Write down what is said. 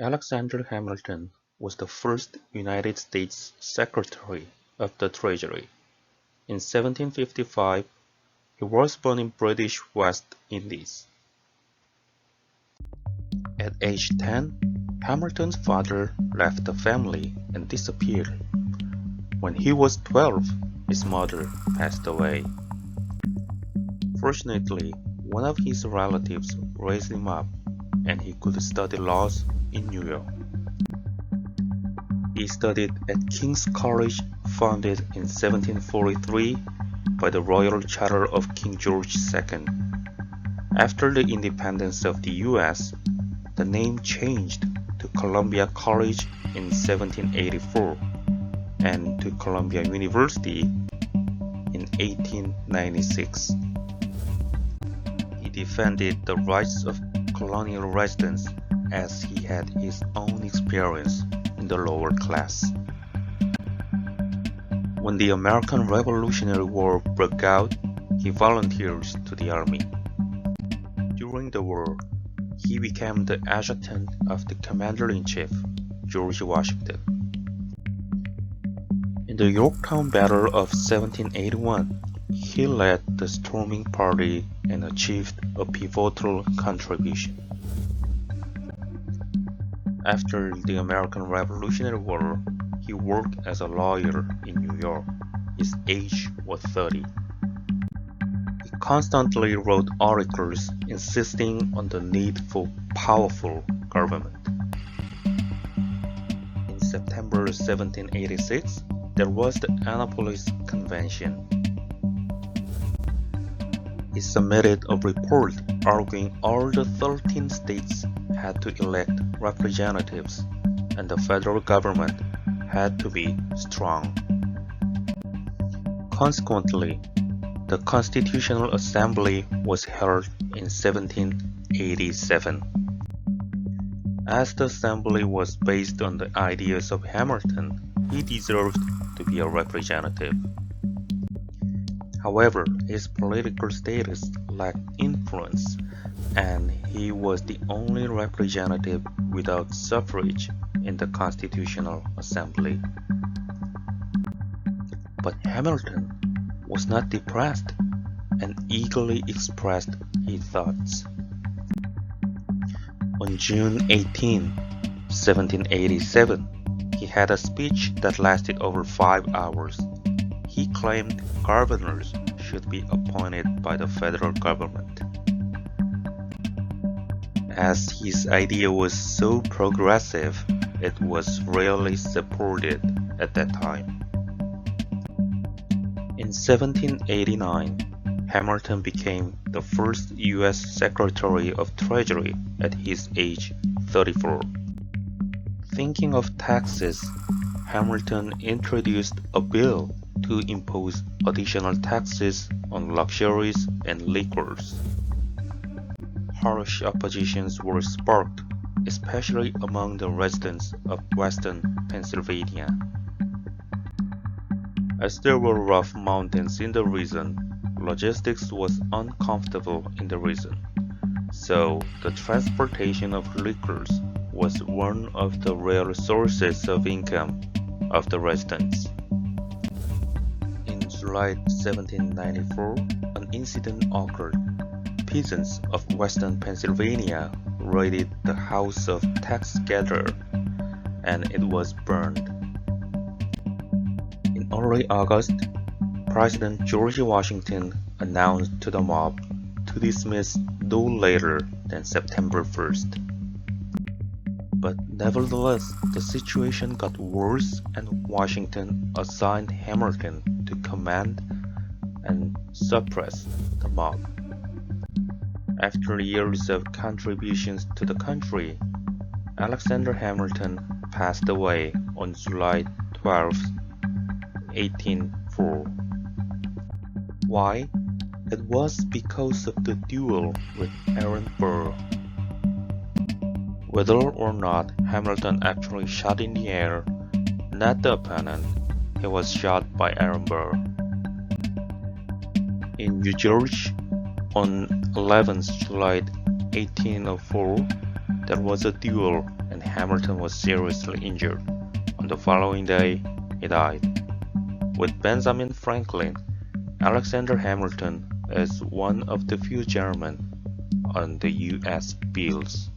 Alexander Hamilton was the first United States Secretary of the Treasury. In 1755, he was born in British West Indies. At age 10, Hamilton's father left the family and disappeared. When he was 12, his mother passed away. Fortunately, one of his relatives raised him up, and he could study laws in New York. He studied at King's College, founded in 1743 by the Royal Charter of King George II. After the independence of the U.S., the name changed to Columbia College in 1784 and to Columbia University in 1896. He defended the rights of colonial residents as he had his own experience in the lower class. When the American Revolutionary War broke out, he volunteered to the army. During the war, he became the adjutant of the Commander-in-Chief, George Washington. In the Yorktown Battle of 1781, he led the storming party and achieved a pivotal contribution. After the American Revolutionary War, he worked as a lawyer in New York. His age was 30. He constantly wrote articles insisting on the need for powerful government. In September 1786, there was the Annapolis Convention. He submitted a report arguing all the 13 states had to elect representatives, and the federal government had to be strong. Consequently, the Constitutional Assembly was held in 1787. As the assembly was based on the ideas of Hamilton, he deserved to be a representative. However, his political status lacked influence, and he was the only representative without suffrage in the Constitutional Assembly. But Hamilton was not depressed and eagerly expressed his thoughts. On June 18, 1787, he had a speech that lasted over 5 hours. He claimed governors should be appointed by the federal government. As his idea was so progressive, it was rarely supported at that time. In 1789, Hamilton became the first U.S. Secretary of Treasury at his age 34. Thinking of taxes, Hamilton introduced a bill to impose additional taxes on luxuries and liquors. Harsh oppositions were sparked, especially among the residents of western Pennsylvania. As there were rough mountains in the region, logistics was uncomfortable in the region, so the transportation of liquors was one of the rare sources of income of the residents. In July 1794, an incident occurred. Peasants of western Pennsylvania raided the house of tax gatherer, and it was burned. In early August, President George Washington announced to the mob to dismiss no later than September 1st. But nevertheless, the situation got worse, and Washington assigned Hamilton to command and suppress the mob. After years of contributions to the country, Alexander Hamilton passed away on July 12, 1804. Why? It was because of the duel with Aaron Burr. Whether or not Hamilton actually shot in the air, not the opponent, he was shot by Aaron Burr. In New Jersey, on 11th July 1804, there was a duel and Hamilton was seriously injured. On the following day, he died. With Benjamin Franklin, Alexander Hamilton is one of the few gentlemen on the U.S. bills.